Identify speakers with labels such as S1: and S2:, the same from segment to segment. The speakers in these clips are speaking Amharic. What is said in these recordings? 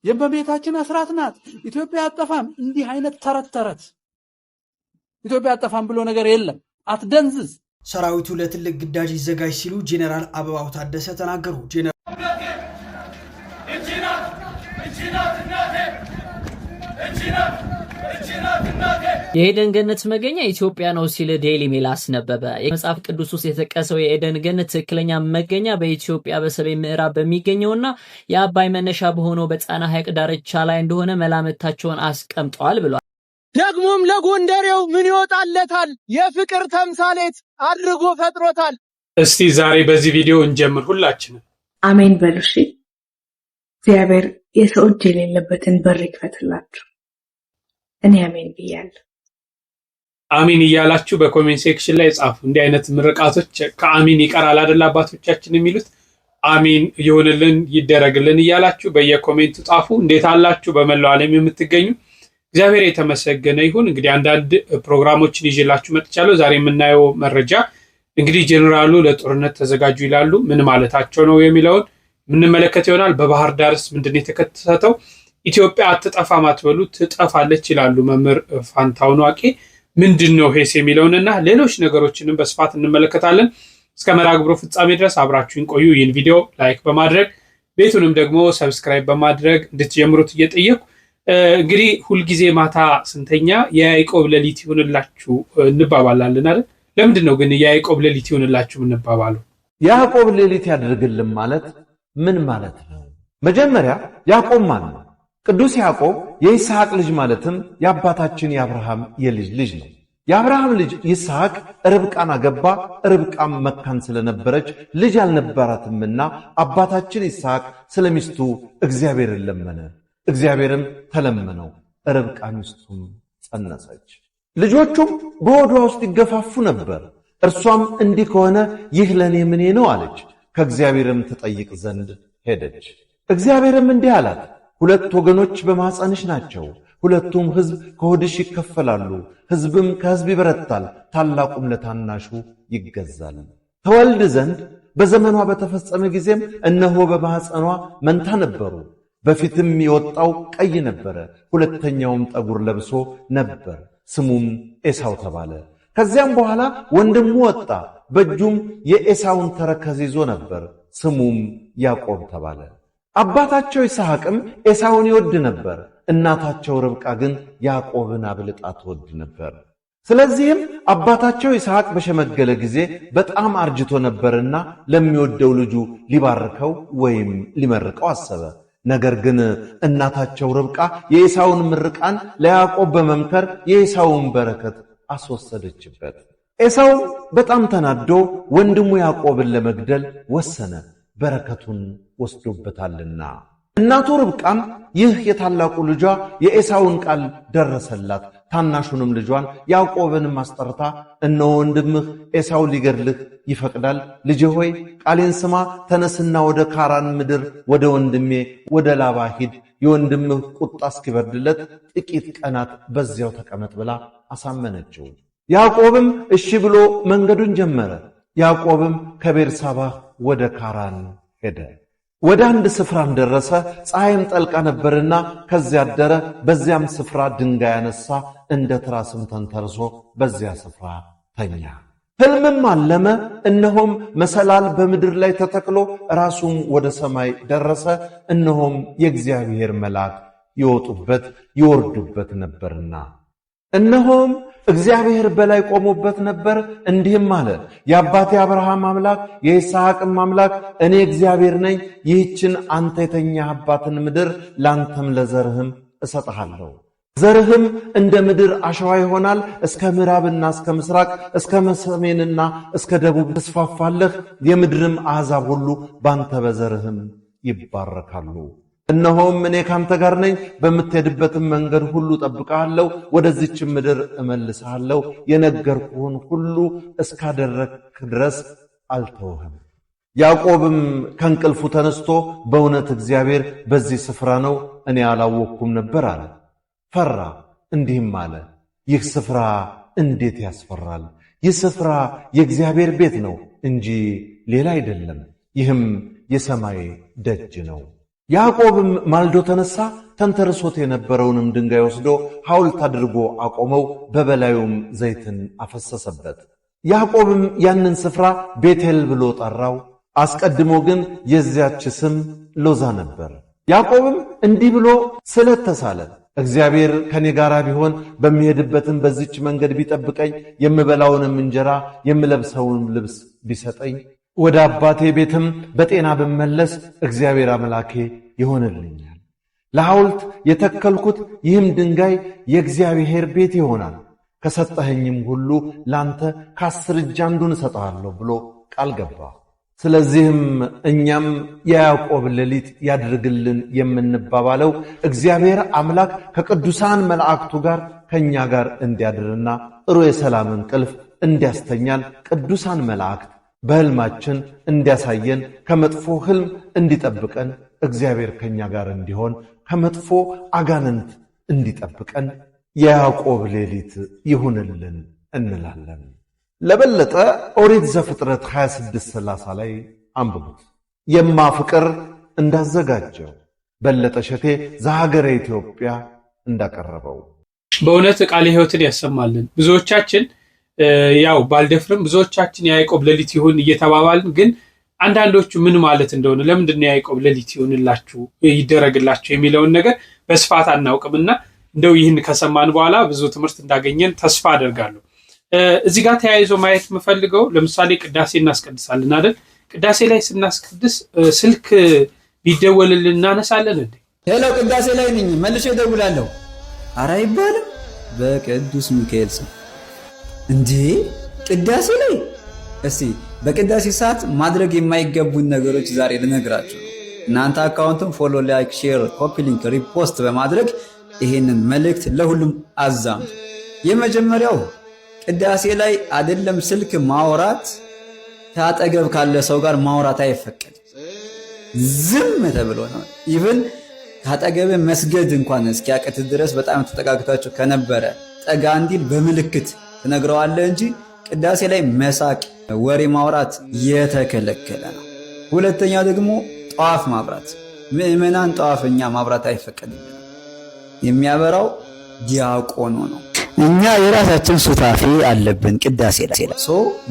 S1: የእመቤታችን አስራት ናት። ኢትዮጵያ አጠፋም። እንዲህ አይነት ተረት ኢትዮጵያ አጠፋም ብሎ ነገር የለም። አትደንዝዝ።
S2: ሰራዊቱ ለትልቅ ግዳጅ ይዘጋጅ ሲሉ ጄኔራል አበባው ታደሰ ተናገሩ።
S3: የኤደን ገነት መገኛ ኢትዮጵያ ነው ሲል ዴይሊ ሜል አስነበበ። የመጽሐፍ ቅዱስ ውስጥ የተጠቀሰው የኤደን ገነት ትክክለኛ መገኛ በኢትዮጵያ በሰሜን ምዕራብ በሚገኘውና የአባይ መነሻ በሆነው በጣና ሐይቅ ዳርቻ ላይ እንደሆነ መላምታቸውን አስቀምጠዋል ብሏል።
S4: ደግሞም ለጎንደሬው ምን ይወጣለታል? የፍቅር ተምሳሌት አድርጎ ፈጥሮታል።
S5: እስቲ ዛሬ በዚህ ቪዲዮ እንጀምር ሁላችንም።
S6: አሜን በሉሽ። እግዚአብሔር የሰው እጅ የሌለበትን በር ይክፈትላችሁ። እኔ አሜን ብያለሁ።
S5: አሜን እያላችሁ በኮሜንት ሴክሽን ላይ ጻፉ። እንዲህ አይነት ምርቃቶች ከአሜን ይቀራል አይደል አባቶቻችን የሚሉት። አሜን ይሁንልን ይደረግልን እያላችሁ በየኮሜንቱ ጻፉ። እንዴት አላችሁ? በመላው ዓለም የምትገኙ እግዚአብሔር የተመሰገነ ይሁን። እንግዲህ አንዳንድ ፕሮግራሞችን ይዤላችሁ መጥቻለሁ። ዛሬ የምናየው መረጃ እንግዲህ ጄኔራሉ ለጦርነት ተዘጋጁ ይላሉ። ምን ማለታቸው ነው የሚለውን ምንመለከት ይሆናል። በባህር ዳርስ ምንድነው የተከሰተው? ኢትዮጵያ አትጠፋም አትበሉ ትጠፋለች ይላሉ መምህር ፋንታሁን ዋቄ። ምንድነው ሄስ የሚለውንና ሌሎች ነገሮችንም በስፋት እንመለከታለን። እስከ መርሃ ግብሩ ፍጻሜ ድረስ አብራችሁን ቆዩ። ይህን ቪዲዮ ላይክ በማድረግ ቤቱንም ደግሞ ሰብስክራይብ በማድረግ እንድትጀምሩት እየጠየቁ እንግዲህ ሁልጊዜ ማታ ስንተኛ የያዕቆብ ሌሊት ይሁንላችሁ እንባባላለን አይደል? ለምንድነው ግን የያዕቆብ ሌሊት ይሁንላችሁ እንባባለው?
S7: ያዕቆብ ሌሊት ያድርግልን ማለት ምን ማለት ነው? መጀመሪያ ያዕቆብ ማን ነው? ቅዱስ ያዕቆብ የይስሐቅ ልጅ ማለትም የአባታችን የአብርሃም የልጅ ልጅ ነው። የአብርሃም ልጅ ይስሐቅ ርብቃን አገባ። ርብቃም መካን ስለነበረች ልጅ አልነበራትምና አባታችን ይስሐቅ ስለሚስቱ እግዚአብሔርን ለመነ። እግዚአብሔርም ተለመነው። ርብቃ ሚስቱም ጸነሰች። ልጆቹም በሆዷ ውስጥ ይገፋፉ ነበር። እርሷም እንዲህ ከሆነ ይህ ለኔ ምኔ ነው አለች። ከእግዚአብሔርም ትጠይቅ ዘንድ ሄደች። እግዚአብሔርም እንዲህ አላት፣ ሁለት ወገኖች በማኅፀንሽ ናቸው። ሁለቱም ሕዝብ ከሆድሽ ይከፈላሉ። ሕዝብም ከሕዝብ ይበረታል፣ ታላቁም ለታናሹ ይገዛል። ተወልድ ዘንድ በዘመኗ በተፈጸመ ጊዜም እነሆ በማኅፀኗ መንታ ነበሩ። በፊትም የወጣው ቀይ ነበረ፣ ሁለተኛውም ጠጉር ለብሶ ነበር። ስሙም ኤሳው ተባለ። ከዚያም በኋላ ወንድሙ ወጣ፣ በእጁም የኤሳውን ተረከዝ ይዞ ነበር። ስሙም ያዕቆብ ተባለ። አባታቸው ይስሐቅም ኤሳውን ይወድ ነበር፣ እናታቸው ርብቃ ግን ያዕቆብን አብልጣ ትወድ ነበር። ስለዚህም አባታቸው ይስሐቅ በሸመገለ ጊዜ በጣም አርጅቶ ነበርና ለሚወደው ልጁ ሊባርከው ወይም ሊመርቀው አሰበ። ነገር ግን እናታቸው ርብቃ የኤሳውን ምርቃን ለያዕቆብ በመምከር የኤሳውን በረከት አስወሰደችበት። ኤሳው በጣም ተናዶ ወንድሙ ያዕቆብን ለመግደል ወሰነ፣ በረከቱን ወስዶበታልና። እናቱ ርብቃም ይህ የታላቁ ልጇ የኤሳውን ቃል ደረሰላት። ታናሹንም ልጇን ያዕቆብንም አስጠርታ እነሆ ወንድምህ ኤሳው ሊገድልህ ይፈቅዳል። ልጄ ሆይ ቃሌን ስማ፣ ተነስና ወደ ካራን ምድር ወደ ወንድሜ ወደ ላባ ሂድ። የወንድምህ ቁጣ እስኪበርድለት ጥቂት ቀናት በዚያው ተቀመጥ ብላ አሳመነችው። ያዕቆብም እሺ ብሎ መንገዱን ጀመረ። ያዕቆብም ከቤርሳባህ ወደ ካራን ሄደ። ወደ አንድ ስፍራም ደረሰ። ፀሐይም ጠልቃ ነበርና ከዚያ አደረ። በዚያም ስፍራ ድንጋይ ያነሳ፣ እንደ ትራስም ተንተርሶ በዚያ ስፍራ ተኛ። ሕልምም አለመ። እነሆም መሰላል በምድር ላይ ተተክሎ ራሱም ወደ ሰማይ ደረሰ። እነሆም የእግዚአብሔር መልአክ ይወጡበት ይወርዱበት ነበርና እነሆም እግዚአብሔር በላይ ቆሞበት ነበር። እንዲህም አለ፣ የአባቴ አብርሃም አምላክ የይስሐቅም አምላክ እኔ እግዚአብሔር ነኝ። ይህችን አንተ የተኛህባትን ምድር ላንተም ለዘርህም እሰጥሃለሁ። ዘርህም እንደ ምድር አሸዋ ይሆናል። እስከ ምዕራብና እስከ ምስራቅ፣ እስከ ሰሜንና እስከ ደቡብ ትስፋፋለህ። የምድርም አሕዛብ ሁሉ ባንተ በዘርህም ይባረካሉ። እነሆም እኔ ካንተ ጋር ነኝ፣ በምትሄድበትም መንገድ ሁሉ ጠብቅሃለሁ፣ ወደዚች ምድር እመልስሃለሁ። የነገርኩህን ሁሉ እስካደረግህ ድረስ አልተውህም። ያዕቆብም ከእንቅልፉ ተነስቶ በእውነት እግዚአብሔር በዚህ ስፍራ ነው፣ እኔ አላወቅኩም ነበር አለ። ፈራ፣ እንዲህም አለ፣ ይህ ስፍራ እንዴት ያስፈራል! ይህ ስፍራ የእግዚአብሔር ቤት ነው እንጂ ሌላ አይደለም። ይህም የሰማይ ደጅ ነው። ያዕቆብም ማልዶ ተነሳ፣ ተንተርሶት የነበረውንም ድንጋይ ወስዶ ሐውልት አድርጎ አቆመው፣ በበላዩም ዘይትን አፈሰሰበት። ያዕቆብም ያንን ስፍራ ቤቴል ብሎ ጠራው። አስቀድሞ ግን የዚያች ስም ሎዛ ነበር። ያዕቆብም እንዲህ ብሎ ስለት ተሳለ፣ እግዚአብሔር ከኔ ጋር ቢሆን በሚሄድበትም በዚች መንገድ ቢጠብቀኝ፣ የምበላውንም እንጀራ የምለብሰውንም ልብስ ቢሰጠኝ፣ ወደ አባቴ ቤትም በጤና ብመለስ እግዚአብሔር አምላኬ ይሆንልኛል። ለሐውልት የተከልኩት ይህም ድንጋይ የእግዚአብሔር ቤት ይሆናል። ከሰጠኸኝም ሁሉ ላንተ ከ10 እጅ አንዱን እሰጥሃለሁ ብሎ ቃል ገባ። ስለዚህም እኛም የያዕቆብ ሌሊት ያድርግልን የምንባባለው እግዚአብሔር አምላክ ከቅዱሳን መላእክቱ ጋር ከኛ ጋር እንዲያድርና ጥሩ የሰላም እንቅልፍ እንዲያስተኛን ቅዱሳን መላእክት በሕልማችን እንዲያሳየን ከመጥፎ ሕልም እንዲጠብቀን እግዚአብሔር ከኛ ጋር እንዲሆን ከመጥፎ አጋንንት እንዲጠብቀን የያዕቆብ ሌሊት ይሁንልን እንላለን። ለበለጠ ኦሪት ዘፍጥረት 26:30 ላይ አንብቡት። የማፍቅር እንዳዘጋጀው በለጠ ሸቴ ዘሀገረ ኢትዮጵያ እንዳቀረበው።
S5: በእውነት ቃለ ሕይወትን ያሰማልን። ብዙዎቻችን ያው ባልደፍርም ብዙዎቻችን የያዕቆብ ሌሊት ይሁን እየተባባልን ግን አንዳንዶቹ ምን ማለት እንደሆነ ለምንድን ነው የያዕቆብ ሌሊት ይሁንላችሁ ይደረግላችሁ የሚለውን ነገር በስፋት አናውቅምና እንደው ይህን ከሰማን በኋላ ብዙ ትምህርት እንዳገኘን ተስፋ አደርጋለሁ። እዚህ ጋር ተያይዞ ማየት የምፈልገው ለምሳሌ ቅዳሴ እናስቀድሳለን አይደል? ቅዳሴ ላይ ስናስቀድስ ስልክ ቢደወልልን እናነሳለን እንዴ?
S8: ሄሎ ቅዳሴ ላይ ነኝ መልሼ እደውላለሁ። ኧረ አይባልም። በቅዱስ ሚካኤል ስም እንዴ ቅዳሴ ላይ እስቲ በቅዳሴ ሰዓት ማድረግ የማይገቡን ነገሮች ዛሬ ልነግራችሁ ነው። እናንተ አካውንቱን ፎሎ፣ ላይክ፣ ሼር፣ ኮፒ ሊንክ፣ ሪፖስት በማድረግ ይሄንን መልእክት ለሁሉም አዛም። የመጀመሪያው ቅዳሴ ላይ አይደለም ስልክ ማውራት፣ ታጠገብ ካለ ሰው ጋር ማውራት አይፈቀድም። ዝም ተብሎ ነው። ኢቭን ታጠገብ መስገድ እንኳን እስኪያቅት ድረስ በጣም ተጠጋግታችሁ ከነበረ ጠጋ እንዲል በምልክት ትነግረዋለህ እንጂ ቅዳሴ ላይ መሳቅ፣ ወሬ ማውራት የተከለከለ ነው። ሁለተኛ ደግሞ ጧፍ ማብራት፣ ምእመናን ጧፍኛ ማብራት አይፈቀድም። የሚያበራው ዲያቆኑ ነው። እኛ የራሳችን ሱታፌ አለብን። ቅዳሴ ላይ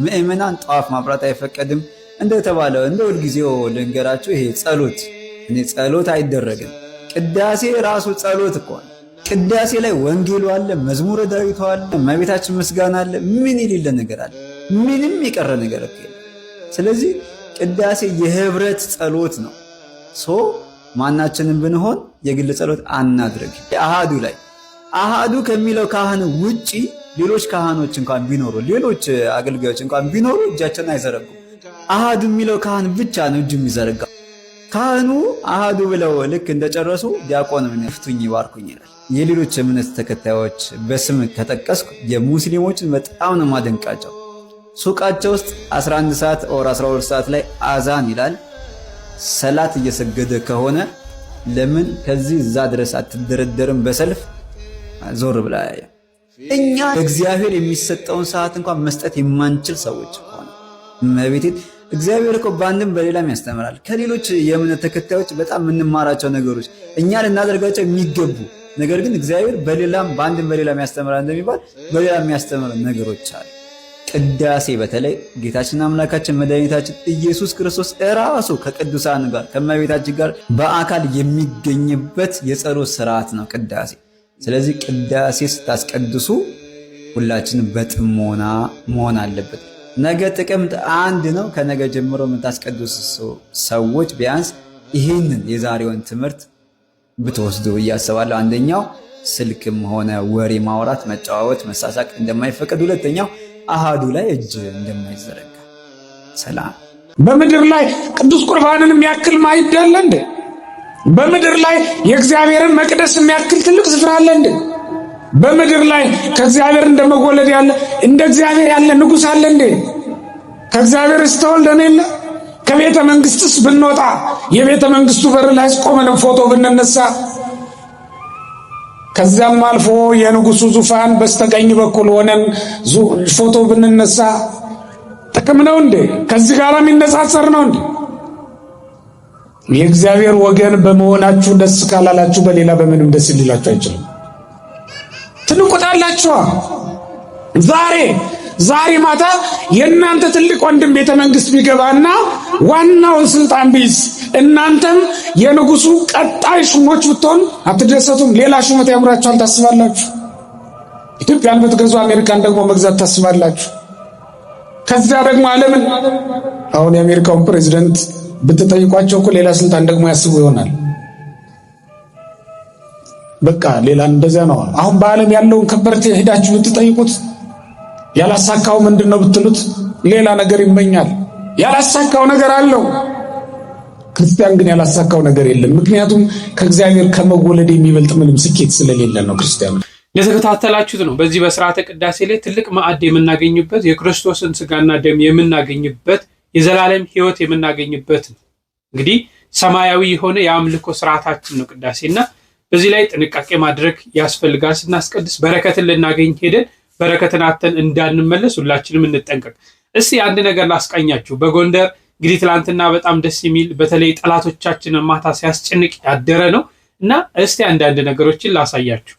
S8: ምእመናን ጧፍ ማብራት አይፈቀድም። እንደተባለው እንደ ሁልጊዜው ልንገራችሁ፣ ይሄ ጸሎት ጸሎት አይደረግም። ቅዳሴ ራሱ ጸሎት እኮ ነው። ቅዳሴ ላይ ወንጌሉ አለ፣ መዝሙረ ዳዊቱ አለ፣ እመቤታችን ምስጋና አለ። ምን የሌለ ነገር አለ? ምንም የቀረ ነገር የለም። ስለዚህ ቅዳሴ የህብረት ጸሎት ነው። ማናችንም ብንሆን የግል ጸሎት አናድርግ። አሃዱ ላይ አሃዱ ከሚለው ካህን ውጪ ሌሎች ካህኖች እንኳን ቢኖሩ፣ ሌሎች አገልጋዮች እንኳን ቢኖሩ እጃቸውን አይዘረጉም። አሃዱ የሚለው ካህን ብቻ ነው እጁ የሚዘረጋው። ካህኑ አሃዱ ብለው ልክ እንደጨረሱ ዲያቆን ፍቱኝ ይባርኩኝ ይላል። የሌሎች እምነት ተከታዮች በስም ከጠቀስኩ የሙስሊሞችን በጣም ነው ማደንቃቸው። ሱቃቸው ውስጥ 11 ሰዓት ኦር 12 ሰዓት ላይ አዛን ይላል። ሰላት እየሰገደ ከሆነ ለምን ከዚህ እዛ ድረስ አትደረደርም? በሰልፍ ዞር ብላ ያየ። እኛ እግዚአብሔር የሚሰጠውን ሰዓት እንኳን መስጠት የማንችል ሰዎች ሆነ እመቤቴ። እግዚአብሔር እኮ በአንድም በሌላም ያስተምራል። ከሌሎች የእምነት ተከታዮች በጣም የምንማራቸው ነገሮች እኛ ልናደርጋቸው የሚገቡ ነገር ግን እግዚአብሔር በሌላም በአንድም በሌላም ያስተምራል እንደሚባል በሌላ የሚያስተምር ነገሮች አሉ። ቅዳሴ በተለይ ጌታችን አምላካችን መድኃኒታችን ኢየሱስ ክርስቶስ እራሱ ከቅዱሳን ጋር ከእመቤታችን ጋር በአካል የሚገኝበት የጸሎት ስርዓት ነው ቅዳሴ። ስለዚህ ቅዳሴ ስታስቀድሱ ሁላችንም በጥሞና መሆን አለበት። ነገ ጥቅምት 1 ነው። ከነገ ጀምሮ የምታስቀድሱ ሰዎች ቢያንስ ይህንን የዛሬውን ትምህርት ብትወስዱ እያስባለሁ። አንደኛው ስልክም ሆነ ወሬ ማውራት፣ መጨዋወት፣ መሳሳቅ እንደማይፈቀድ፣ ሁለተኛው አሃዱ ላይ እጅ እንደማይዘረጋ። ሰላም።
S9: በምድር ላይ ቅዱስ ቁርባንን የሚያክል ማዕድ አለ እንዴ? በምድር ላይ የእግዚአብሔርን መቅደስ የሚያክል ትልቅ ስፍራ አለ እንዴ? በምድር ላይ ከእግዚአብሔር እንደመወለድ ያለ እንደ እግዚአብሔር ያለ ንጉሥ አለ እንዴ? ከእግዚአብሔር ስተወልደን የለ? ከቤተ መንግስትስ ብንወጣ የቤተ መንግስቱ በር ላይ ቆመን ፎቶ ብንነሳ፣ ከዚያም አልፎ የንጉሱ ዙፋን በስተቀኝ በኩል ሆነን ፎቶ ብንነሳ ጥቅም ነው እንዴ? ከዚህ ጋር የሚነጻጸር ነው እንዴ? የእግዚአብሔር ወገን በመሆናችሁ ደስ ካላላችሁ በሌላ በምንም ደስ ሊላችሁ አይችልም። ትንቁታላችሁ። ዛሬ ማታ የእናንተ ትልቅ ወንድም ቤተ መንግስት ቢገባና ዋናውን ስልጣን ቢይዝ እናንተም የንጉሱ ቀጣይ ሹሞች ብትሆን አትደሰቱም? ሌላ ሹመት ያምራችኋል ታስባላችሁ። ኢትዮጵያን ብትገዙ አሜሪካን ደግሞ መግዛት ታስባላችሁ። ከዛ ደግሞ ዓለምን አሁን የአሜሪካውን ፕሬዝዳንት ብትጠይቋቸው እኮ ሌላ ስልጣን ደግሞ ያስቡ ይሆናል። በቃ ሌላ እንደዚያ ነው። አሁን በዓለም ያለውን ከበርቴ ሄዳችሁ ብትጠይቁት ያላሳካው ምንድነው ብትሉት ሌላ ነገር ይመኛል። ያላሳካው ነገር አለው። ክርስቲያን ግን ያላሳካው ነገር የለም። ምክንያቱም ከእግዚአብሔር ከመወለድ የሚበልጥ ምንም ስኬት ስለሌለ ነው። ክርስቲያኑ
S5: ለተከታተላችሁት ነው። በዚህ በሥርዓተ ቅዳሴ ላይ ትልቅ ማዕድ የምናገኝበት የክርስቶስን ስጋና ደም የምናገኝበት የዘላለም ሕይወት የምናገኝበት ነው። እንግዲህ ሰማያዊ የሆነ የአምልኮ ስርዓታችን ነው ቅዳሴና በዚህ ላይ ጥንቃቄ ማድረግ ያስፈልጋል። ስናስቀድስ በረከትን ልናገኝ ሄደን በረከትን አተን እንዳንመለስ ሁላችንም እንጠንቀቅ። እስቲ አንድ ነገር ላስቃኛችሁ። በጎንደር እንግዲህ ትላንትና በጣም ደስ የሚል በተለይ ጠላቶቻችንን ማታ ሲያስጨንቅ ያደረ ነው እና እስቲ አንዳንድ ነገሮችን ላሳያችሁ።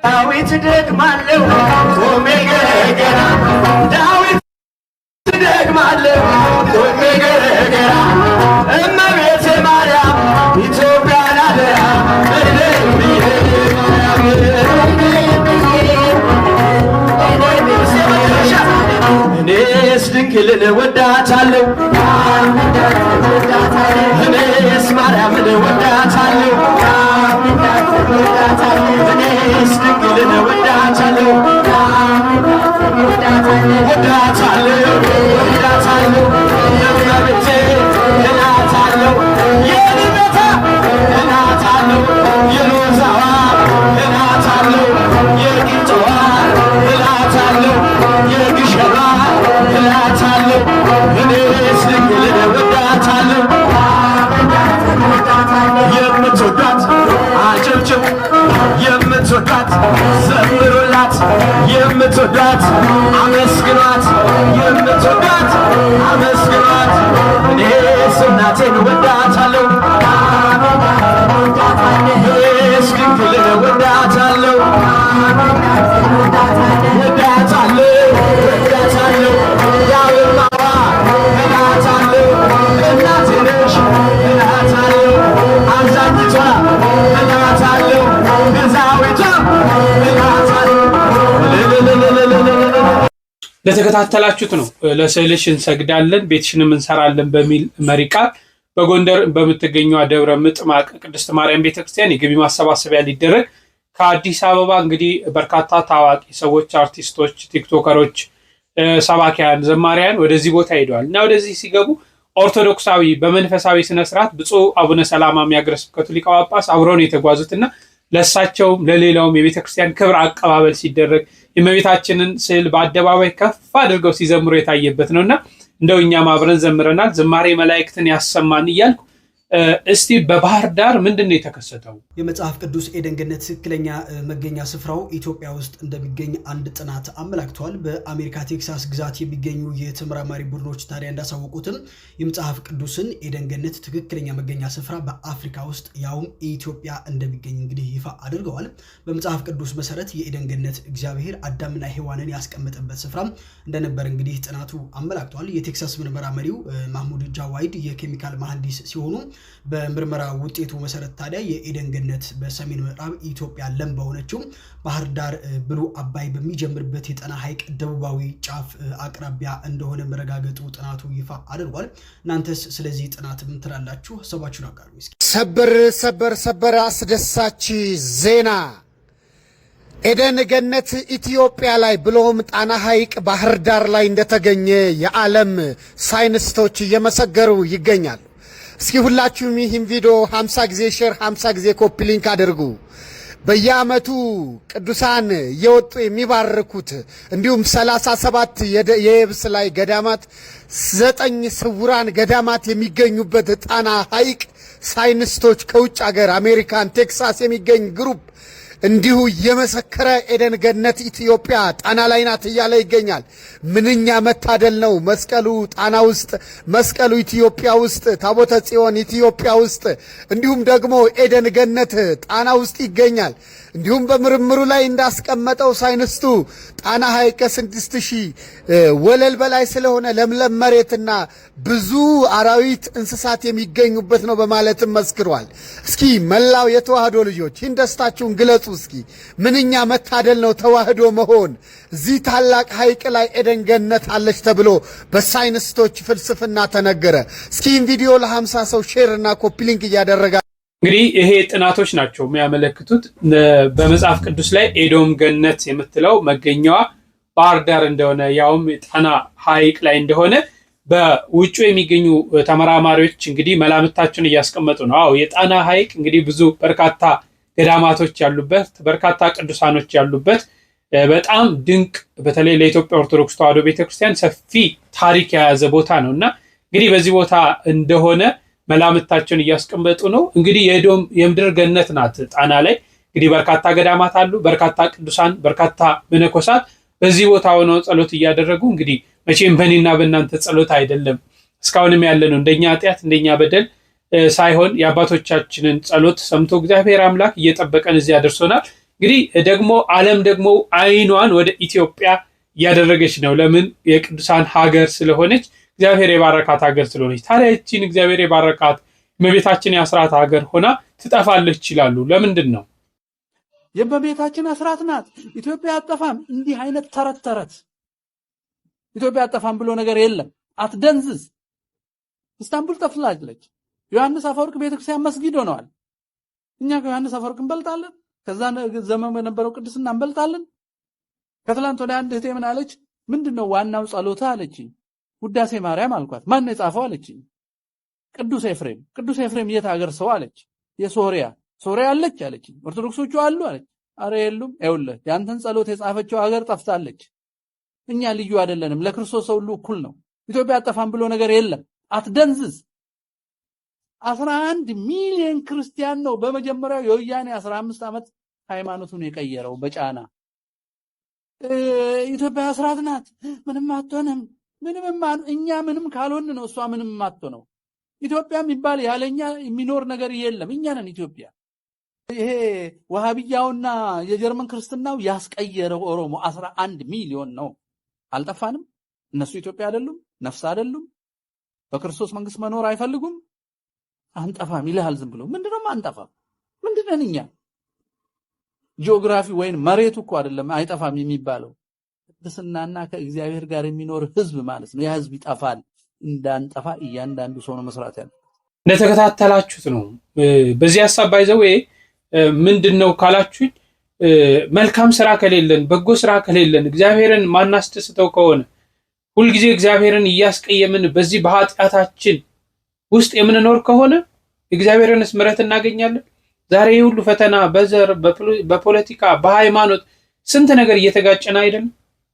S10: ዳዊት ደግማለሁ ቆሜ ገረገራ ዳዊት ደግማለሁ ቆሜ ገረገራ እመቤቴ ማርያም ኢትዮጵያን አደራ እኔስ ድንግልን ወዳታለሁ እኔስ ማርያምን ወዳታለሁ እኔስ ድንግልን ወዳታለሁ እመቤቴ እላታለሁ የልደታ እላታለሁ የሎዛዋ እላታለሁ የቂጦዋ እላታለሁ የግሸሯ እላታለሁ እኔስ ድንግልን ወዳታለሁ የምትወዳት አጨብጭቡ የምትወዳት ዘምሩላት የምትወዳት አመስግኗት የምትወዳት አመስግኗት እኔስ እናቴን ወዳታለሁ እኔስ ድንግልን ወዳታለሁ ወዳታለሁ ያውማዋ እላታለሁ እናቴ ነሽ እላታለሁ አዛኝቷ እላታለሁ ቤዛዊቷ እላታለሁ።
S5: ለተከታተላችሁት ነው ለስዕልሽ እንሰግዳለን ቤትሽንም እንሰራለን በሚል መሪ ቃል በጎንደር በምትገኘው ደብረ ምጥማቅ ቅድስት ማርያም ቤተክርስቲያን የገቢ ማሰባሰቢያ ሊደረግ ከአዲስ አበባ እንግዲህ በርካታ ታዋቂ ሰዎች፣ አርቲስቶች፣ ቲክቶከሮች፣ ሰባኪያን፣ ዘማሪያን ወደዚህ ቦታ ሄደዋል እና ወደዚህ ሲገቡ ኦርቶዶክሳዊ በመንፈሳዊ ስነ ስርዓት ብፁዕ አቡነ ሰላማ የሀገረ ስብከቱ ሊቀ ጳጳስ አብረውን የተጓዙትና ለሳቸውም ለሌላውም የቤተክርስቲያን ክብር አቀባበል ሲደረግ የእመቤታችንን ስዕል በአደባባይ ከፍ አድርገው ሲዘምሩ የታየበት ነውና እንደው እኛም አብረን ዘምረናል። ዝማሬ መላእክትን ያሰማን እያልኩ እስቲ በባህር ዳር ምንድነው የተከሰተው?
S2: የመጽሐፍ ቅዱስ ኤደን ገነት ትክክለኛ መገኛ ስፍራው ኢትዮጵያ ውስጥ እንደሚገኝ አንድ ጥናት አመላክቷል። በአሜሪካ ቴክሳስ ግዛት የሚገኙ የተመራማሪ ቡድኖች ታዲያ እንዳሳወቁትም የመጽሐፍ ቅዱስን ኤደን ገነት ትክክለኛ መገኛ ስፍራ በአፍሪካ ውስጥ ያውም ኢትዮጵያ እንደሚገኝ እንግዲህ ይፋ አድርገዋል። በመጽሐፍ ቅዱስ መሰረት የኤደን ገነት እግዚአብሔር አዳምና ሔዋንን ያስቀመጠበት ስፍራ እንደነበር እንግዲህ ጥናቱ አመላክቷል። የቴክሳስ ምርመራመሪው ማህሙድ ጃዋይድ የኬሚካል መሐንዲስ ሲሆኑ በምርመራ ውጤቱ መሰረት ታዲያ የኤደን ገነት በሰሜን ምዕራብ ኢትዮጵያ ለም በሆነችው ባህር ዳር ብሉ አባይ በሚጀምርበት የጣና ሐይቅ ደቡባዊ ጫፍ አቅራቢያ እንደሆነ መረጋገጡ ጥናቱ ይፋ አድርጓል። እናንተስ ስለዚህ ጥናት ምን ትላላችሁ? ሐሳባችሁን አጋሩ።
S11: ሰበር አስደሳች ዜና! ኤደን ገነት ኢትዮጵያ ላይ ብሎም ጣና ሐይቅ ባህር ዳር ላይ እንደተገኘ የዓለም ሳይንስቶች እየመሰከሩ ይገኛሉ። እስኪ ሁላችሁም ይህን ቪዲዮ 50 ጊዜ ሼር 50 ጊዜ ኮፒ ሊንክ አድርጉ። በየዓመቱ ቅዱሳን እየወጡ የሚባርኩት እንዲሁም 37 የየብስ ላይ ገዳማት 9 ስውራን ገዳማት የሚገኙበት ጣና ሐይቅ ሳይንስቶች ከውጭ ሀገር አሜሪካን ቴክሳስ የሚገኝ ግሩፕ እንዲሁ የመሰከረ ኤደን ገነት ኢትዮጵያ ጣና ላይ ናት እያለ ይገኛል። ምንኛ መታደል ነው! መስቀሉ ጣና ውስጥ፣ መስቀሉ ኢትዮጵያ ውስጥ፣ ታቦተ ጽዮን ኢትዮጵያ ውስጥ፣ እንዲሁም ደግሞ ኤደን ገነት ጣና ውስጥ ይገኛል። እንዲሁም በምርምሩ ላይ እንዳስቀመጠው ሳይንስቱ ጣና ሐይቅ ከ6000 ወለል በላይ ስለሆነ ለምለም መሬትና ብዙ አራዊት እንስሳት የሚገኙበት ነው በማለትም መስክሯል። እስኪ መላው የተዋህዶ ልጆች ይህን ደስታችሁን ግለጹ። እስኪ ምንኛ መታደል ነው ተዋህዶ መሆን! እዚህ ታላቅ ሐይቅ ላይ ኤደን ገነት አለች ተብሎ በሳይንስቶች ፍልስፍና ተነገረ። እስኪ ይህን ቪዲዮ ለ50 ሰው ሼር እና ኮፒ ሊንክ እያደረጋ
S5: እንግዲህ ይሄ ጥናቶች ናቸው የሚያመለክቱት በመጽሐፍ ቅዱስ ላይ ኤዶም ገነት የምትለው መገኛዋ ባህር ዳር እንደሆነ ያውም ጣና ሐይቅ ላይ እንደሆነ በውጭ የሚገኙ ተመራማሪዎች እንግዲህ መላምታቸውን እያስቀመጡ ነው። አዎ የጣና ሐይቅ እንግዲህ ብዙ በርካታ ገዳማቶች ያሉበት፣ በርካታ ቅዱሳኖች ያሉበት በጣም ድንቅ በተለይ ለኢትዮጵያ ኦርቶዶክስ ተዋሕዶ ቤተክርስቲያን ሰፊ ታሪክ የያዘ ቦታ ነውና እንግዲህ በዚህ ቦታ እንደሆነ መላምታቸውን እያስቀመጡ ነው። እንግዲህ የኤዶም የምድር ገነት ናት ጣና ላይ እንግዲህ በርካታ ገዳማት አሉ፣ በርካታ ቅዱሳን፣ በርካታ መነኮሳት በዚህ ቦታ ሆነው ጸሎት እያደረጉ እንግዲህ መቼም በእኔና በእናንተ ጸሎት አይደለም እስካሁንም ያለ ነው እንደኛ ኃጢአት እንደኛ በደል ሳይሆን የአባቶቻችንን ጸሎት ሰምቶ እግዚአብሔር አምላክ እየጠበቀን እዚህ አድርሶናል። እንግዲህ ደግሞ ዓለም ደግሞ አይኗን ወደ ኢትዮጵያ እያደረገች ነው። ለምን? የቅዱሳን ሀገር ስለሆነች እግዚአብሔር የባረካት ሀገር ስለሆነች። ታዲያ እቺን እግዚአብሔር የባረካት እመቤታችን የአስራት ሀገር ሆና ትጠፋለች ይላሉ። ለምንድን ነው?
S1: የእመቤታችን አስራት ናት። ኢትዮጵያ አጠፋም። እንዲህ አይነት ተረት ኢትዮጵያ አጠፋም ብሎ ነገር የለም። አትደንዝዝ። ኢስታንቡል ጠፍላለች። ዮሐንስ አፈወርቅ ቤተክርስቲያን መስጊድ ሆነዋል። እኛ ከዮሐንስ አፈወርቅ እንበልጣለን? ከዛ ዘመን በነበረው ቅድስና እንበልጣለን? ከትላንት ወደ አንድ እህቴ ምን አለች? ምንድነው ዋናው ጸሎታ አለችኝ። ውዳሴ ማርያም አልኳት። ማን ነው የጻፈው አለችኝ። ቅዱስ ኤፍሬም። ቅዱስ ኤፍሬም የት ሀገር ሰው አለች። የሶሪያ አለች አለችኝ። ኦርቶዶክሶቹ አሉ አለች። አረ የሉም። ይኸውልህ ያንተን ጸሎት የጻፈችው ሀገር ጠፍታለች። እኛ ልዩ አይደለንም። ለክርስቶስ ሰው ሁሉ እኩል ነው። ኢትዮጵያ አጠፋም ብሎ ነገር የለም። አትደንዝዝ። 11 ሚሊዮን ክርስቲያን ነው በመጀመሪያው የወያኔ 15 ዓመት ሃይማኖቱን የቀየረው በጫና። ኢትዮጵያ አስራት ናት። ምንም አትሆንም። እኛ ምንም ካልሆን ነው እሷ ምንም አትሆነው። ኢትዮጵያ የሚባል ያለኛ የሚኖር ነገር የለም። እኛ ነን ኢትዮጵያ። ይሄ ወሃቢያውና የጀርመን ክርስትናው ያስቀየረው ኦሮሞ 11 ሚሊዮን ነው። አልጠፋንም። እነሱ ኢትዮጵያ አይደሉም፣ ነፍስ አይደሉም፣ በክርስቶስ መንግስት መኖር አይፈልጉም። አንጠፋም ይልሃል ዝም ብሎ። ምንድነው አንጠፋም? ምንድነን እኛ? ጂኦግራፊ ወይን መሬቱ እኮ አይደለም አይጠፋም የሚባለው። ቅድስናና ከእግዚአብሔር ጋር የሚኖር ህዝብ ማለት ነው። ያ ህዝብ ይጠፋል። እንዳንጠፋ እያንዳንዱ ሰው ነው መስራት ያለው።
S5: እንደተከታተላችሁት ነው። በዚህ ሐሳብ ባይዘው ምንድነው ካላችሁኝ መልካም ስራ ከሌለን፣ በጎ ስራ ከሌለን፣ እግዚአብሔርን ማናስደስተው ከሆነ ሁልጊዜ እግዚአብሔርን እያስቀየምን በዚህ በኃጢአታችን ውስጥ የምንኖር ከሆነ እግዚአብሔርንስ ምሕረት እናገኛለን? ዛሬ ሁሉ ፈተና በዘር፣ በፖለቲካ፣ በሃይማኖት ስንት ነገር እየተጋጨና አይደለም?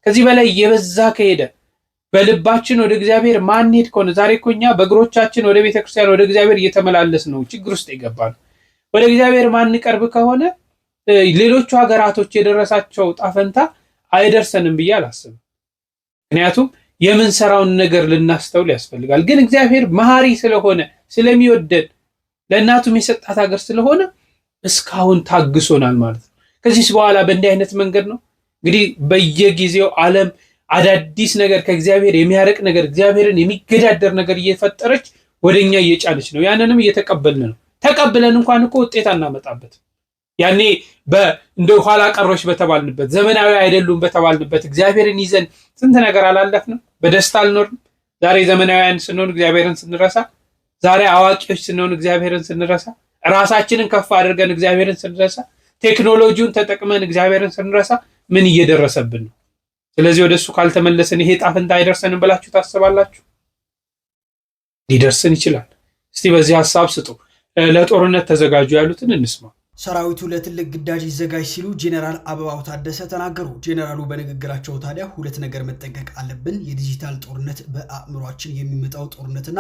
S5: ከዚህ በላይ የበዛ ከሄደ በልባችን ወደ እግዚአብሔር ማንሄድ ከሆነ ዛሬ እኮ እኛ በእግሮቻችን ወደ ቤተክርስቲያን ወደ እግዚአብሔር እየተመላለስ ነው ችግር ውስጥ ይገባል። ወደ እግዚአብሔር ማንቀርብ ከሆነ ሌሎቹ ሀገራቶች የደረሳቸው ጣፈንታ አይደርሰንም ብዬ አላስብም። ምክንያቱም የምንሰራውን ነገር ልናስተውል ያስፈልጋል። ግን እግዚአብሔር መሐሪ ስለሆነ ስለሚወደን ለእናቱም የሰጣት ሀገር ስለሆነ እስካሁን ታግሶናል ማለት ነው። ከዚህ በኋላ በእንዲህ አይነት መንገድ ነው እንግዲህ በየጊዜው ዓለም አዳዲስ ነገር ከእግዚአብሔር የሚያርቅ ነገር እግዚአብሔርን የሚገዳደር ነገር እየፈጠረች ወደኛ እየጫነች ነው። ያንንም እየተቀበልን ነው። ተቀብለን እንኳን እኮ ውጤት አናመጣበት። ያኔ እንደ ኋላ ቀሮች በተባልንበት ዘመናዊ አይደሉም በተባልንበት እግዚአብሔርን ይዘን ስንት ነገር አላለፍንም። በደስታ አልኖርም። ዛሬ ዘመናዊያን ስንሆን እግዚአብሔርን ስንረሳ፣ ዛሬ አዋቂዎች ስንሆን እግዚአብሔርን ስንረሳ፣ ራሳችንን ከፍ አድርገን እግዚአብሔርን ስንረሳ፣ ቴክኖሎጂውን ተጠቅመን እግዚአብሔርን ስንረሳ ምን እየደረሰብን ነው? ስለዚህ ወደሱ ካልተመለስን ይሄ ጣፍንታ አይደርሰንም ብላችሁ ታስባላችሁ? ሊደርስን ይችላል። እስቲ በዚህ ሐሳብ ስጡ። ለጦርነት ተዘጋጁ ያሉትን እንስማ።
S2: ሰራዊቱ ለትልቅ ግዳጅ ይዘጋጅ ሲሉ ጄኔራል አበባው ታደሰ ተናገሩ። ጄኔራሉ በንግግራቸው ታዲያ ሁለት ነገር መጠንቀቅ አለብን፣ የዲጂታል ጦርነት፣ በአእምሯችን የሚመጣው ጦርነትና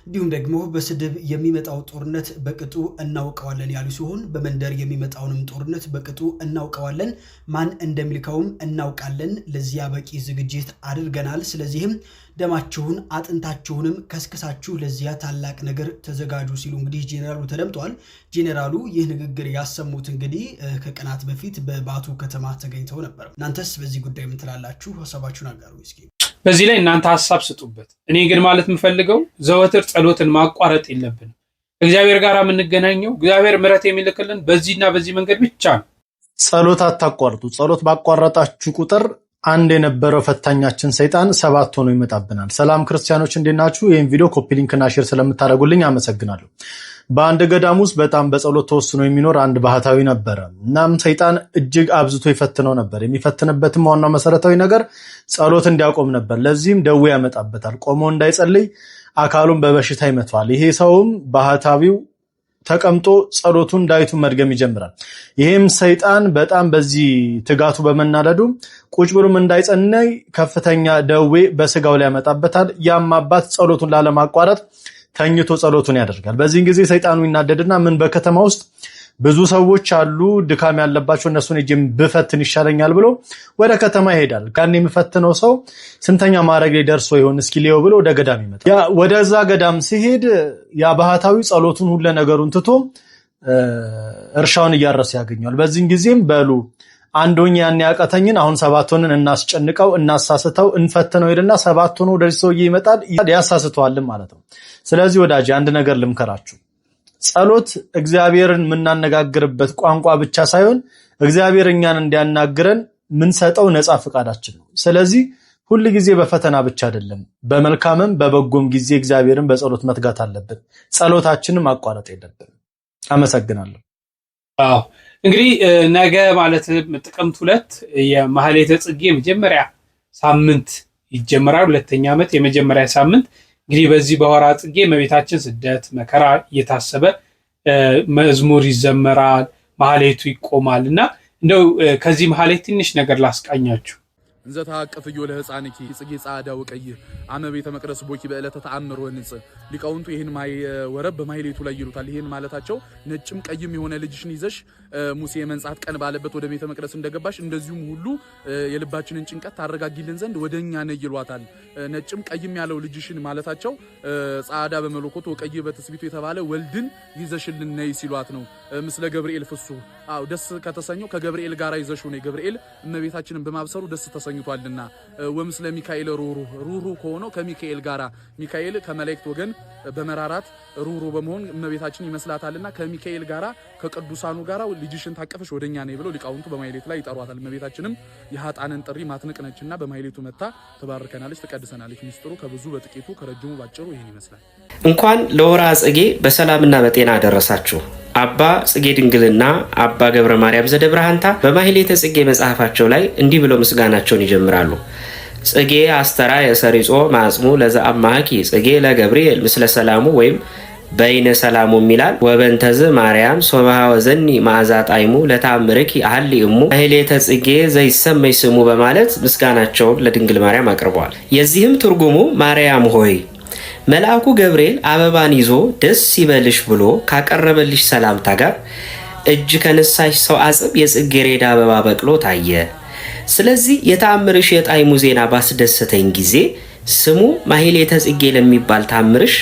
S2: እንዲሁም ደግሞ በስድብ የሚመጣው ጦርነት በቅጡ እናውቀዋለን ያሉ ሲሆን በመንደር የሚመጣውንም ጦርነት በቅጡ እናውቀዋለን፣ ማን እንደሚልከውም እናውቃለን፣ ለዚያ በቂ ዝግጅት አድርገናል። ስለዚህም ደማችሁን አጥንታችሁንም ከስከሳችሁ ለዚያ ታላቅ ነገር ተዘጋጁ ሲሉ እንግዲህ ጄኔራሉ ተደምጠዋል። ጄኔራሉ ይህ ንግግር ያሰሙት እንግዲህ ከቀናት በፊት በባቱ ከተማ ተገኝተው ነበር። እናንተስ በዚህ ጉዳይ ምን ትላላችሁ? ሐሳባችሁን አጋሩ እስኪ።
S5: በዚህ ላይ እናንተ ሐሳብ ስጡበት። እኔ ግን ማለት የምፈልገው ዘወትር ጸሎትን ማቋረጥ የለብንም። እግዚአብሔር ጋር የምንገናኘው እግዚአብሔር ምሕረት የሚልክልን በዚህና በዚህ መንገድ ብቻ ነው።
S12: ጸሎት አታቋርጡ። ጸሎት ባቋረጣችሁ ቁጥር አንድ የነበረው ፈታኛችን ሰይጣን 7 ሆኖ ይመጣብናል። ሰላም ክርስቲያኖች እንዴት ናችሁ? ይህን ቪዲዮ ኮፒ ሊንክ እና ሼር ስለምታደርጉልኝ አመሰግናለሁ። በአንድ ገዳም ውስጥ በጣም በጸሎት ተወስኖ የሚኖር አንድ ባህታዊ ነበረ። እናም ሰይጣን እጅግ አብዝቶ ይፈትነው ነበር። የሚፈትንበትም ዋናው መሰረታዊ ነገር ጸሎት እንዲያቆም ነበር። ለዚህም ደዌ ያመጣበታል። ቆሞ እንዳይጸልይ አካሉን በበሽታ ይመታዋል። ይሄ ሰውም ባህታዊው ተቀምጦ ጸሎቱን ዳዊቱን መድገም ይጀምራል። ይሄም ሰይጣን በጣም በዚህ ትጋቱ በመናደዱ ቁጭ ብሎም እንዳይጸልይ ከፍተኛ ደዌ በስጋው ላይ ያመጣበታል። ያም አባት ጸሎቱን ላለማቋረጥ ተኝቶ ጸሎቱን ያደርጋል። በዚህን ጊዜ ሰይጣኑ ይናደድና ምን በከተማ ውስጥ ብዙ ሰዎች አሉ ድካም ያለባቸው እነሱን እጅም ብፈትን ይሻለኛል ብሎ ወደ ከተማ ይሄዳል። ጋር የሚፈትነው ሰው ስንተኛ ማዕረግ ላይ ደርሶ ይሆን እስኪ ሊየው ብሎ ወደ ገዳም ይመጣል። ያ ወደዛ ገዳም ሲሄድ ያ ባህታዊ ጸሎቱን ሁሉ ነገሩን ትቶ እርሻውን እያረሰ ያገኘዋል። በዚህን ጊዜም በሉ አንዶኛ ያን ያቀተኝን አሁን 7 ሆነን እናስጨንቀው እናሳስተው እንፈትነው ሄድና 7 ሆኖ ወደዚህ ሰውዬ ይመጣል ያሳስተዋል ማለት ነው። ስለዚህ ወዳጅ አንድ ነገር ልምከራችሁ። ጸሎት እግዚአብሔርን የምናነጋግርበት ቋንቋ ብቻ ሳይሆን እግዚአብሔር እኛን እንዲያናግረን ምንሰጠው ነፃ ፍቃዳችን ነው። ስለዚህ ሁሉ ጊዜ በፈተና ብቻ አይደለም በመልካምም በበጎም ጊዜ እግዚአብሔርን በጸሎት መትጋት አለብን። ጸሎታችንን ማቋረጥ የለብንም። አመሰግናለሁ።
S5: አዎ እንግዲህ ነገ ማለት ጥቅምት 2 የማህሌተ ጽጌ መጀመሪያ ሳምንት ይጀምራል። ሁለተኛ ዓመት የመጀመሪያ ሳምንት እንግዲህ በዚህ በሆራ ጽጌ እመቤታችን ስደት መከራ እየታሰበ መዝሙር ይዘመራል፣ ማህሌቱ ይቆማልና እንደው ከዚህ ማህሌት ትንሽ ነገር ላስቃኛችሁ።
S13: እንዘ ተሐቀፍዮ ለሕፃንኪ ጽጌ ጻዕዳ ወቀይ አመ ቤተ መቅደስ ቦኪ በዕለተ ተአምር ወንጽ። ሊቃውንቱ ይህን ወረብ በማህሌቱ ላይ ይሉታል። ይህን ማለታቸው ነጭም ቀይም የሆነ ልጅሽን ይዘሽ ሙሴ የመንጻት ቀን ባለበት ወደ ቤተ መቅደስ እንደገባሽ እንደዚሁም ሁሉ የልባችንን ጭንቀት ታረጋጊልን ዘንድ ወደኛ ነይ ይሏታል። ነጭም ቀይም ያለው ልጅሽን ማለታቸው ጻዕዳ በመለኮት ወቀይ በትስቢቱ የተባለ ወልድን ይዘሽልን ነይ ሲሏት ነው። ምስለ ገብርኤል ፍሱ አው ደስ ከተሰኘው ከገብርኤል ጋር ይዘሽው ነይ። ገብርኤል እመቤታችንን በማብሰሩ ደስ ተሰኝቷልና ወምስለ ሚካኤል ሩሩ ከሆነው ከሚካኤል ጋራ ሚካኤል ከመላእክት ወገን በመራራት ሩሩ በመሆን እመቤታችን ይመስላታልና ከሚካኤል ጋራ ከቅዱሳኑ ጋራ ልጅሽን ታቀፈሽ ወደኛ ነይ ብለው ሊቃውንቱ በማህሌቱ ላይ ይጠሯታል። እመቤታችንም የሃጣንን ጥሪ ማትንቅነችና በማህሌቱ መታ ተባርከናለች፣ ተቀድሰናለች። ሚስጥሩ ከብዙ በጥቂቱ ከረጅሙ ባጭሩ ይሄን ይመስላል።
S14: እንኳን ለወርኃ ጽጌ በሰላምና በጤና አደረሳችሁ። አባ ጽጌ ድንግልና አባ ገብረ ማርያም ዘደብረሃንታ በማህሌተ ጽጌ መጽሐፋቸው ላይ እንዲህ ብለው ምስጋናቸውን ይጀምራሉ። ጽጌ አስተራ የሰሪጾ ማጽሙ ለዘአማኪ ጽጌ ለገብርኤል ምስለ ሰላሙ ወይም በይነ ሰላሙ ይላል። ወበንተዝ ማርያም ሶባሃ ወዘኒ ማዕዛ ጣይሙ ለታምርኪ አህሊ እሙ ማህሌተ ጽጌ ዘይሰመይ ስሙ በማለት ምስጋናቸውን ለድንግል ማርያም አቅርበዋል። የዚህም ትርጉሙ ማርያም ሆይ መልአኩ ገብርኤል አበባን ይዞ ደስ ይበልሽ ብሎ ካቀረበልሽ ሰላምታ ጋር እጅ ከነሳሽ ሰው አጽም የጽጌረዳ አበባ በቅሎ ታየ። ስለዚህ የተአምርሽ የጣዕሙ ዜና ባስደሰተኝ ጊዜ ስሙ ማህሌተ ጽጌ ለሚባል ታምርሽ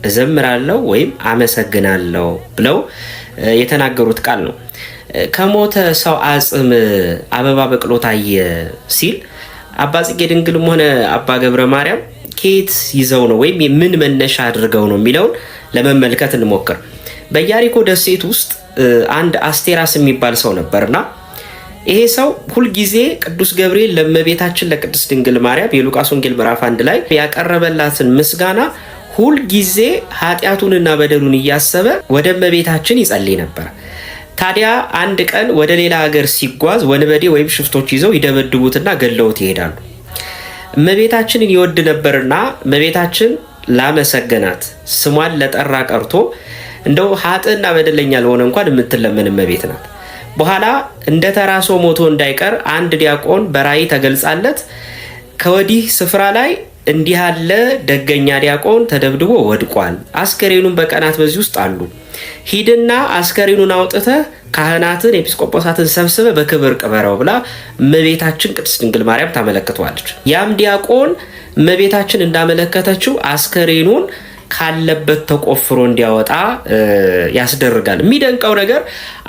S14: እዘምራለሁ ወይም አመሰግናለሁ ብለው የተናገሩት ቃል ነው። ከሞተ ሰው አጽም አበባ በቅሎ ታየ ሲል አባ ጽጌ ድንግልም ሆነ አባ ገብረ ማርያም ከየት ይዘው ነው ወይም ምን መነሻ አድርገው ነው የሚለውን ለመመልከት እንሞክር። በኢያሪኮ ደሴት ውስጥ አንድ አስቴራስ የሚባል ሰው ነበርና ይሄ ሰው ሁልጊዜ ቅዱስ ገብርኤል ለእመቤታችን ለቅድስት ድንግል ማርያም የሉቃስ ወንጌል ምዕራፍ 1 ላይ ያቀረበላትን ምስጋና ሁልጊዜ ኃጢአቱንና በደሉን እያሰበ ወደ እመቤታችን ይጸልይ ነበር። ታዲያ አንድ ቀን ወደ ሌላ ሀገር ሲጓዝ ወንበዴ ወይም ሽፍቶች ይዘው ይደበድቡትና ገለውት ይሄዳሉ። እመቤታችንን ይወድ ነበርና እመቤታችን ላመሰገናት ስሟን ለጠራ ቀርቶ እንደው ኃጥእና በደለኛ ለሆነ እንኳን የምትለመን እመቤት ናት። በኋላ እንደ ተራሶ ሞቶ እንዳይቀር አንድ ዲያቆን በራእይ ተገልጻለት ከወዲህ ስፍራ ላይ እንዲህ ያለ ደገኛ ዲያቆን ተደብድቦ ወድቋል፣ አስከሬኑን በቀናት በዚህ ውስጥ አሉ፣ ሂድና አስከሬኑን አውጥተህ ካህናትን ኤጲስቆጶሳትን ሰብስበ በክብር ቅበረው ብላ እመቤታችን ቅድስት ድንግል ማርያም ታመለክተዋለች። ያም ዲያቆን እመቤታችን እንዳመለከተችው አስከሬኑን ካለበት ተቆፍሮ እንዲያወጣ ያስደርጋል። የሚደንቀው ነገር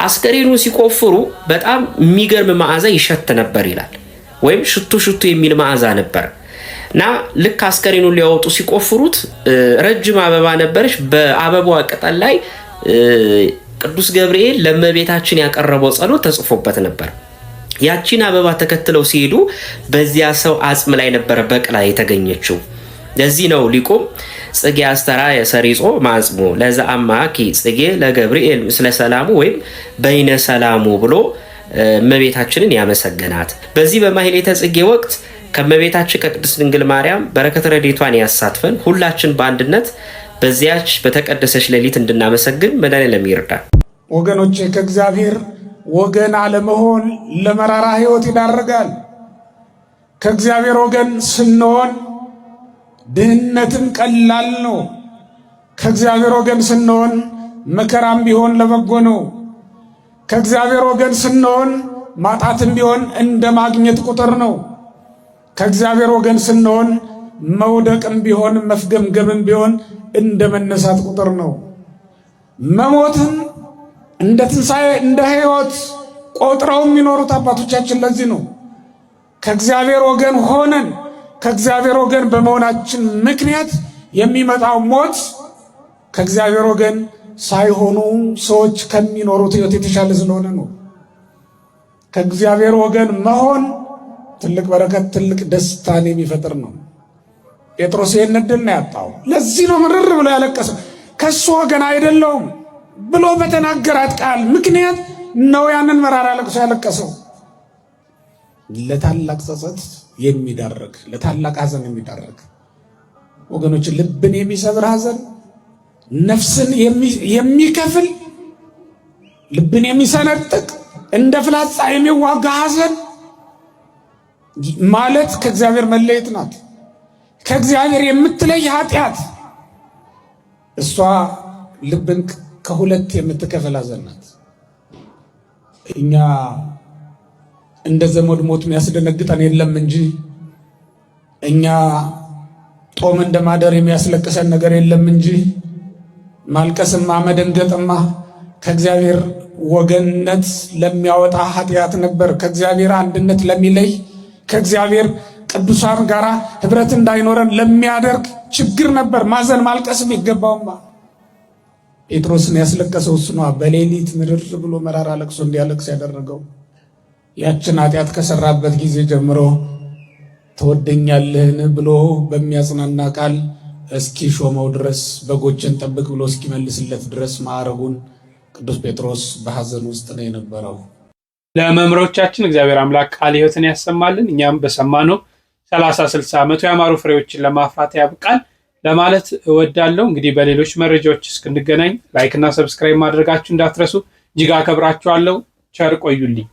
S14: አስከሬኑን ሲቆፍሩ በጣም የሚገርም መዓዛ ይሸት ነበር ይላል። ወይም ሽቱ ሽቱ የሚል መዓዛ ነበር እና ልክ አስከሬኑን ሊያወጡ ሲቆፍሩት ረጅም አበባ ነበረች። በአበባዋ ቅጠል ላይ ቅዱስ ገብርኤል ለእመቤታችን ያቀረበው ጸሎት ተጽፎበት ነበር። ያቺን አበባ ተከትለው ሲሄዱ በዚያ ሰው አጽም ላይ ነበረ በቅላ የተገኘችው። ለዚህ ነው ሊቁም ጽጌ አስተራ የሰሪጾ ማጽሙ ለዛአማኪ ጽጌ ለገብርኤል ምስለ ሰላሙ ወይም በይነ ሰላሙ ብሎ እመቤታችንን ያመሰገናት። በዚህ በማህሌተ ጽጌ ወቅት ከእመቤታችን ከቅድስት ድንግል ማርያም በረከተ ረድኤቷን ያሳትፈን። ሁላችን በአንድነት በዚያች በተቀደሰች ሌሊት እንድናመሰግን መድኃኔዓለም ይርዳል።
S9: ወገኖቼ ከእግዚአብሔር ወገን አለመሆን ለመራራ ሕይወት ይዳርጋል። ከእግዚአብሔር ወገን ስንሆን ድህነትም ቀላል ነው። ከእግዚአብሔር ወገን ስንሆን መከራም ቢሆን ለበጎ ነው። ከእግዚአብሔር ወገን ስንሆን ማጣትም ቢሆን እንደ ማግኘት ቁጥር ነው። ከእግዚአብሔር ወገን ስንሆን መውደቅም ቢሆን መፍገምገምም ቢሆን እንደ መነሳት ቁጥር ነው። መሞትን እንደ ትንሣኤ እንደ ሕይወት ቆጥረው የሚኖሩት አባቶቻችን ለዚህ ነው። ከእግዚአብሔር ወገን ሆነን ከእግዚአብሔር ወገን በመሆናችን ምክንያት የሚመጣው ሞት ከእግዚአብሔር ወገን ሳይሆኑ ሰዎች ከሚኖሩት ሕይወት የተሻለ ስለሆነ ነው። ከእግዚአብሔር ወገን መሆን ትልቅ በረከት፣ ትልቅ ደስታን የሚፈጥር ነው። ጴጥሮስ ይህን ዕድል ነው ያጣው። ለዚህ ነው ምርር ብሎ ያለቀሰው። ከሱ ወገን አይደለውም ብሎ በተናገራት ቃል ምክንያት ነው ያንን መራራ ለቅሶ ያለቀሰው። ለታላቅ ጸጸት የሚዳርግ ለታላቅ ሐዘን የሚዳርግ ወገኖች፣ ልብን የሚሰብር ሐዘን፣ ነፍስን የሚከፍል ልብን የሚሰነጥቅ እንደ ፍላጻ የሚዋጋ ሐዘን ማለት ከእግዚአብሔር መለየት ናት። ከእግዚአብሔር የምትለይ ኃጢአት እሷ ልብን ከሁለት የምትከፍል ሐዘን ናት። እኛ እንደ ዘመድ ሞት የሚያስደነግጠን የለም እንጂ እኛ ጦም እንደማደር የሚያስለቅሰን ነገር የለም እንጂ ማልቀስማ መደንገጥማ ከእግዚአብሔር ወገንነት ለሚያወጣ ኃጢአት ነበር። ከእግዚአብሔር አንድነት ለሚለይ ከእግዚአብሔር ቅዱሳን ጋር ህብረት እንዳይኖረን ለሚያደርግ ችግር ነበር። ማዘን ማልቀስም ይገባውማ። ጴጥሮስን ያስለቀሰው እሱ ነው። በሌሊት ምርር ብሎ መራራ ለቅሶ እንዲያለቅስ ያደረገው ያችን ኃጢአት ከሰራበት ጊዜ ጀምሮ ትወደኛለህን ብሎ በሚያጽናና ቃል እስኪ ሾመው ድረስ በጎችን ጠብቅ ብሎ እስኪመልስለት ድረስ ማዕረጉን ቅዱስ ጴጥሮስ በሐዘን ውስጥ ነው የነበረው።
S5: ለመምህሮቻችን እግዚአብሔር አምላክ ቃለ ሕይወትን ያሰማልን። እኛም በሰማነው 30 60 መቶ ያማሩ ፍሬዎችን ለማፍራት ያብቃል። ለማለት እወዳለሁ። እንግዲህ በሌሎች መረጃዎች እስክንገናኝ ላይክ እና ሰብስክራይብ ማድረጋችሁ እንዳትረሱ። እጅግ አከብራችኋለሁ። ቸር ቆዩልኝ።